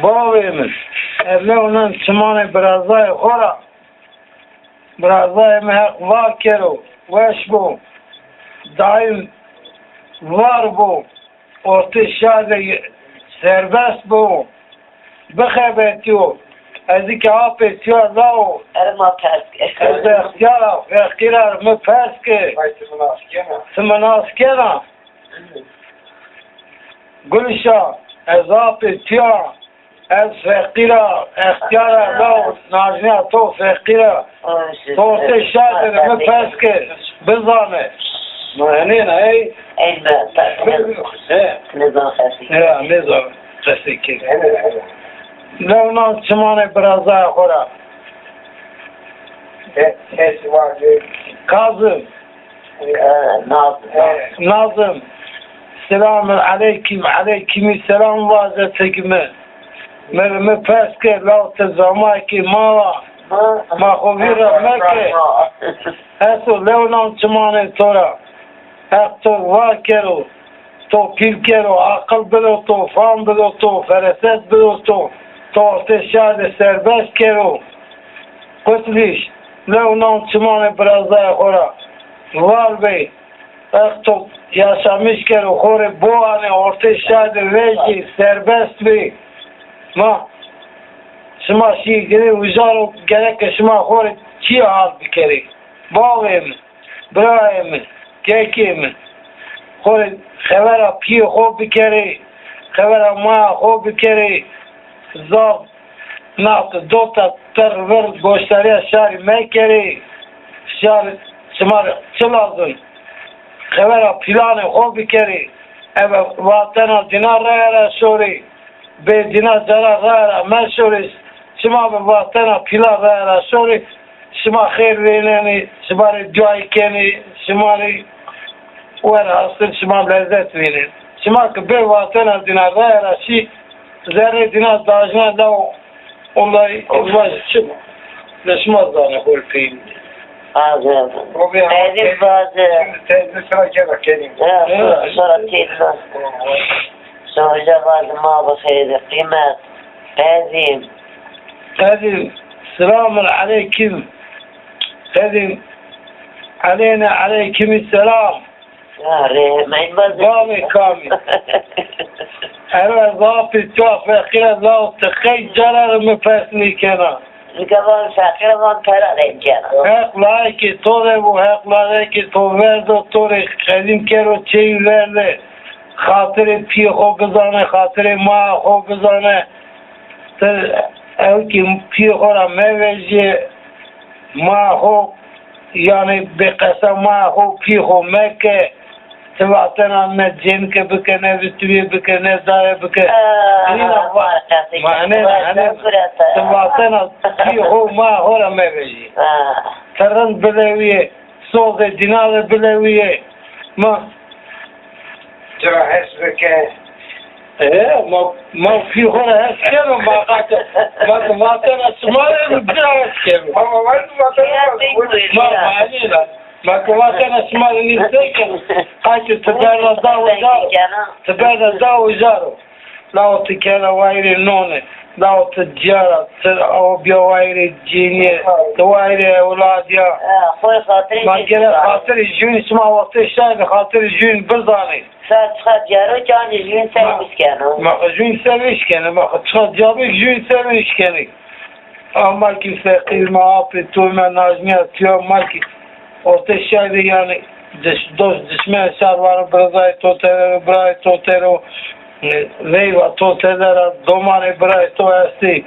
باویم اونم چمان برازای خورا برازای محق وار کرو وش بو دایم وار بو ارتش شاد سربست بو بخبتیو از اینکه آب اتیو لاو از اختیار اختیار مپس که سمناس کنم گلشا از آب اتیو از فقیرا اختیار لاو ناجنیا تو فقیرا تو ارتش شاد مپس که بزانه nianêna ای نظام خاصی نظام خاصی که لو نان چمان برازای خورا کاظم ناظم سلام علیکم علیکم سلام وازه تکمه مرمه پس که لو تزامای که ما خوبی را مکه هستو لو نان چمان تورا حق تو واکرو تو پیل کرو عقل بلو تو فان بلو تو فرست بلو تو ارتشاد سربست کرو قتلیش لو نام چمان برازای خورا وال بی حق تو یاشامیش کرو خور بوانه ارتشاد ویجی سربست بی ما شما شیگری وزارو گرک شما خور چی حال بکری باویم برایم کیکیم خور خبر پی خوب بکری خبر ما خوب بکری زاب نات دوتا تر ورد گوشتاری شاری میکری شار شمار چه لازم خبر پیلان خوب بکری او وطن دینا را شوری به دینا جرا را مشوری شما به وطن پیلان را شوری شما خیر ویننی شما جای کنی شما ورا اصل شما لذت وینید شما که به وطن دینا را شی ذره دینا داجنا لو والله الواجه شما لشما زانه خول فيه هذه بعد صورتين زوجة بعد ما بخير قيمة هذه السلام عليكم هذه علينا عليكم السلام بابي كامل أنا ضابط توافق كده لو تخيل جرر مفاسني كنا الكمان فاكر من ترى رجانا حق لايكي طوره وحق لايكي طوره طوره خدیم کرو چی ورده خاطر پی خوب بزانه خاطر ما خوب بزانه تر او که پی خورا موجه ما خوب یعنی بقصه ما خوب پی خوب مکه تواتنا نه جن که بکنه ویتوی بکنه داره بکنه معنی تواتنا پی خوب ما خورا موجه ترند بلویه صوت دینار بلویه ما جا حس بکه ما في هنا هسكر ما قاتل ما تنا سمار بجاوز كم ما علينا ما كواتنا سمار نيسكن قاتل تبرر داو جارو لا تكلا واير نونه لا تجارة أو بيواير جينية تواير أولاديا ما كلا خاطر الجون اسمه وقت الشاي خاطر الجون برضاني خد جارو جان جون سرویس کنه ما جون سرویس کنه ما خد جابی جون سرویس کنه اما کی فقیر ما آپ تو من نازمیه تیو ما کی ارتش شاید یعنی دشمن سروار برای تو تر برای تو ترو ویوا تو تر دومان برای تو هستی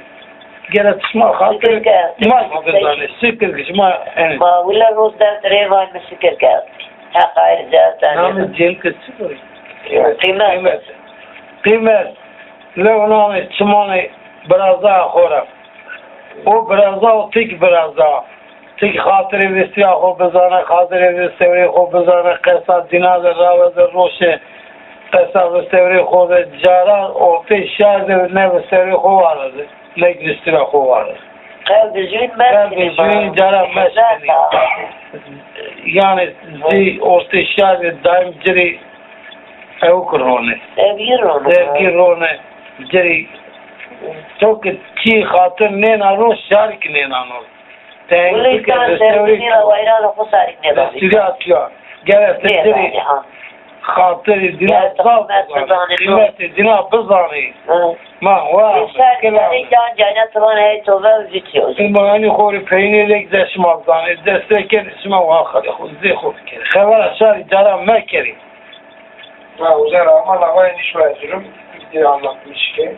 گرت شما خاطر ما بزنه سکر شما ما ولا روز در ریوان مسکر کرد حقایق جاتا نام جیل کسی قیمت لو نام چمانه برازا خورم او برازا و تیک برازا تیک خاطر وستیا خوب بزانه خاطر وستوری خوب بزانه قصه دیناز راوز روشه قصه وستوری خوب جارا اوتی شاید نه وستوری خوب آرده نه وستیا خوب آرده قلب جوین جارا مشکنی یعنی زی اوتی شاید دایم جری او کرونه تغییر رونه جری çok çi hatır nena ro şark nena no. Ulistan servinira vayrana kusarik ne da. Desturi atıyor. Gel desturi. Hatır dina sağ. Kıymet dina bızani. Ma wa. Şarkıları can cana tıvan hey tova üzütüyor. İmani khori peynirlik deşmazdan. Desteken isma wa khali khuzzi khufkir. Xebere şari cara mekeri. Ha uzara ama lavaya niş verdirim. Bir anlatmış ki.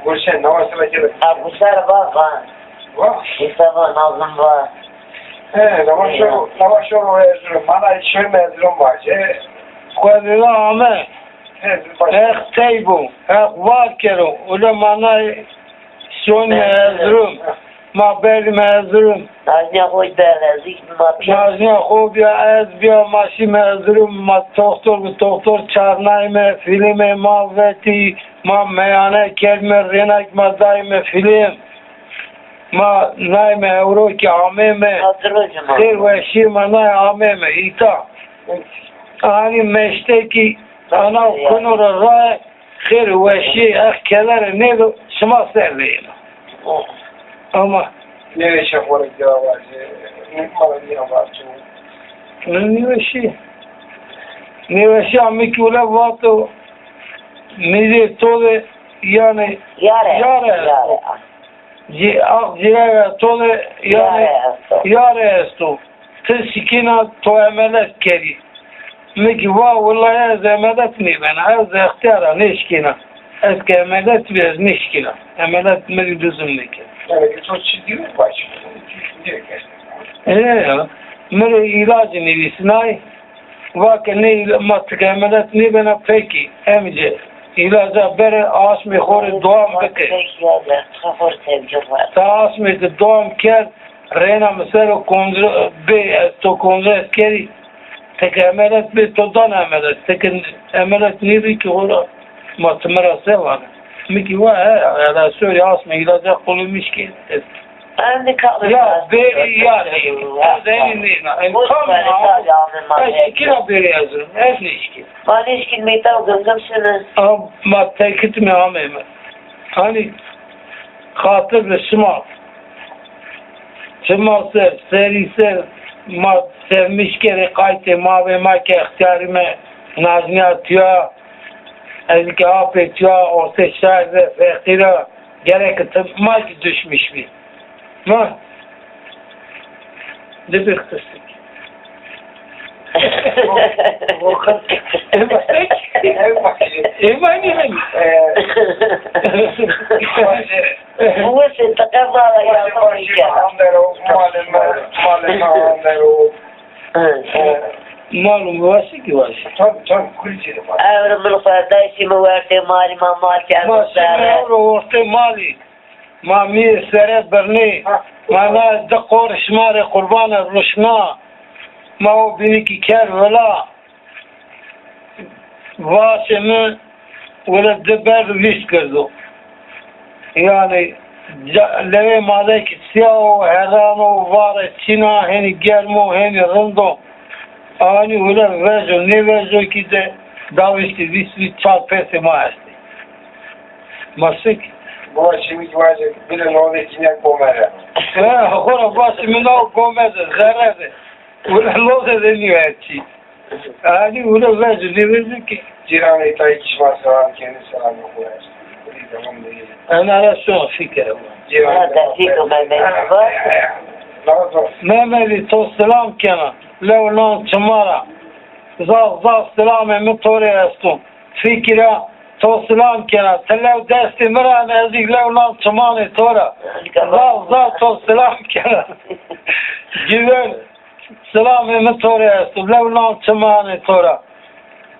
Bu sen navasına gelip. Bu sar var. Var. İsava nazım var. He, lavaş o verdirim. Bana işe verdirim var. Khwedila ame. Teybu. Vakeru. Ule manay son mezrum. Ma bel mezrum. Nazniya hoş berlezik. Nazniya خوب یا از بیا ماشی مزروم ما دکتر چارنایم فیلم ما وتی ما میانه کلمه رنک ما دایم فیلم ما نایم اورو کی عامه خیر و شی ما نای عامه ایتا آنی مشته کی انا کنور راه خیر و شی اخ کلر نیدو شما سرلیم اما nereye şafarak cevap var? Bana niye var? Neveşi amiki ule vato mide tole yani yare Jiraya tole yani yare esto tesikina to emelet keri miki va vallahi az emelet mi ben az ihtiyara neşkina eski emelet biraz neşkina emelet mi düzüm miki yani çok ciddi bir baş ya mere ilacı nevisnay Vakı ne mattık emelet ne bana peki emce ilaca bere aşmi khori doğam beke ta aşmi de doğam ker rena mesela kondre be to kondre keri tek emelet be to dan emelet tek emelet ne bi ki ora matmara sevar miki va ya söyle aşmi ilaca kulumuş ki ya beri yani zeynine tam kira beri yazın her ilişki ilişkin meyta gımgım şunu ama tekit mi ameme hani hatır ve şıma seri ma sevmiş kere kayte ma ve ma ke ihtiyarime nazniya tüya ezki apet tüya orta şahit ve fekira gerek ma ki düşmüş bir ما دبر خصك ايماني من هو ستقضى يا malum vasi ki vasi tabii kulçeli var ömrümün ferdaysi mi werte mali ma mal ma werte mali ما می سره برنی ما دقور شمار قربان روشنا ما بینی کی کر ولا واسمه ولا دبر لیست کردو yani leve mağaza ki siyah o herano var çina hani gelmo hani rındo ani öyle vezo ne vezo ki de davişti visi çarpesi maasti masik bu şimdi var bir ne oldu ki ne komere Agora basta me não começa zerre. Ula loze de niverti. Ani ula vejo de vez que Ciran etayı kişmazsa var kendi selamı koyar. Bu zaman değil. ana ração fica. Ciran da fica Mehmedi to selam kana. Levlan çamara. Zav selam me tore astum. Fikra to selam kana. Telev desti mera nazik levlan çamane tora. Zav to selam kana. Güven selam me tore astum. Levlan çamane tora.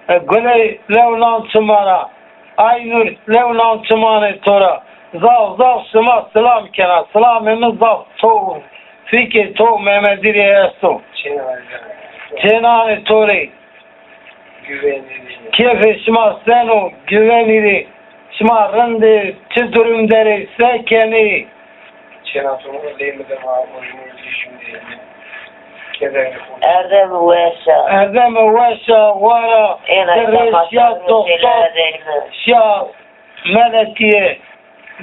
Gule levlan çamara. Aynur levlan çamane tora. Zav selam kana. Selam me zav to. Fikir to Mehmedi astum. Çenane tori. Keyfe şma seno güveniri şma rınd çi durumdere sekeni Çenatonu değmeden ağabeyim şimdi keder Erdem veşa vara reşt doktor şa mıletiye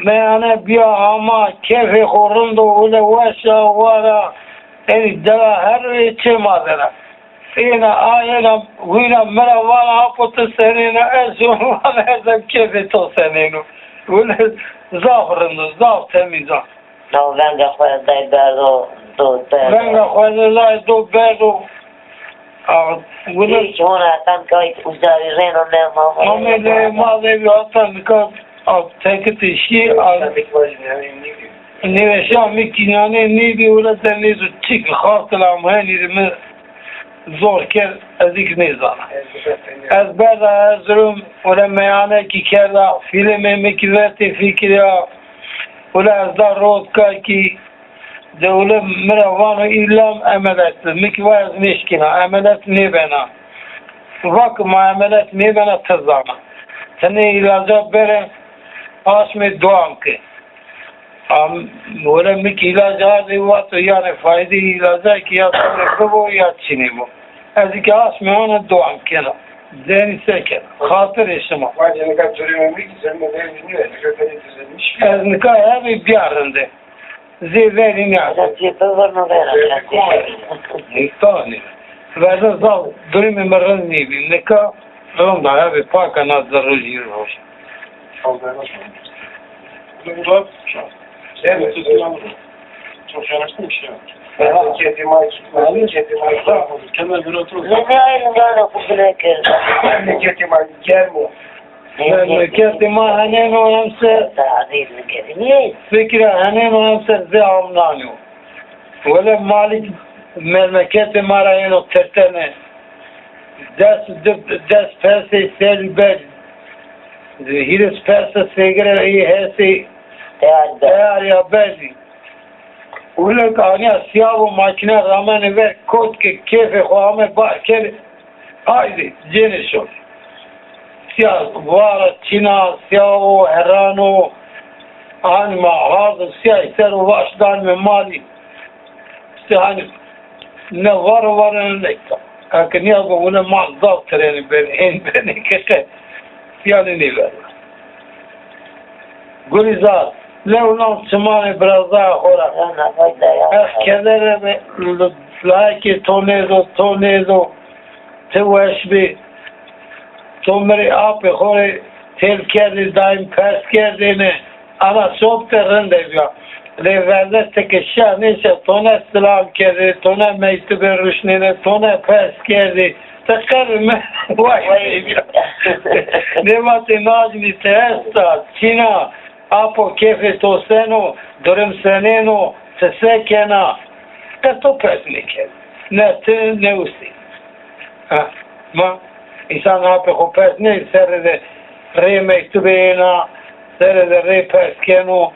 meyane biya ama kefi korundu öyle veşa vara deva her çemadera ina ayena vina mera vara apotu senina ezu vana ezem kefi to seninu öyle zaf temiza No, venga fuera dai berro do terra. venga fuera do berro Hiç ona tam kayıt uzarı reno ne mama. Mamele mazevi atan kat teketi şi ne şami kinane ne bir öyle deniz çık hatla mani mi zor ker azik ne zana az bada azrum öyle meyane ki kerda filme mekiveti fikriya öyle azda rodka ki devlet meravanı ilam emelet mikvaz meşkina emelet ne bena vak muamelet ne bana tazana seni ilaca bere aşmi duam ki öyle mik ilaca divat yani fayda ilaca ki ya bu ya çini bu azki aşmi ona duam kena deni seken hatır işima Vacını kaçırıyorum ki sen de bilmiyor. Sekreteri düzenmiş. aznika abi biarında zêde ne Tipo varno vera. İstani. Vada zav durimi mırın nebi. Neka rınd abi paka nazarı jirhoş. Evet. Çok yanaştım işte. Kemal bir otur. Ne ayrı gana kubuleke. Memleketi ma hanen o hamse Taadil ne? fikre hanen o hamse zeamlanyo. Vele malik memleketi marayeno tertene. Des perse selbel. Hiris perse segre iyi hesi değer ya belli. Ule kanya siyavu makine rağmen ver kod ke kefe kuame barker haydi cenişo. Siyah vara Çina siyavu herano anma hazır siyah ister ulaşdan ve mali. İşte hani ne var nekta. Kanka niye bu buna mazdav treni beni kete siyahını ne ver. Gülizar Levlam çımane biraz daha horak. Ana fayda ya. Kedere ve laki tonezo teveşbi tomeri ape hore tel kerdi daim pers kerdine ana sopte rınd ediyor. Reverde tekşa neyse tone selam kerdi tone mektube resnêne tone pers kerdi tekerme vay ne mate najni testa Çina apo kefe toseno durum seneno sesekena kato pesnike ne te ne usi ma insan apo kopesne serede re mektubena serede re peskeno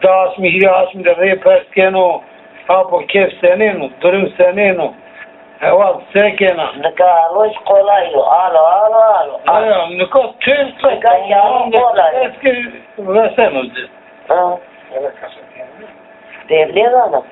das mihri aşmi de re peskeno apo kef seneno durum seneno evet sekena Neka loş kolaylo alo. ayam niko tüm eski resnêne Ha. Evet kaset yani. Devlet ana.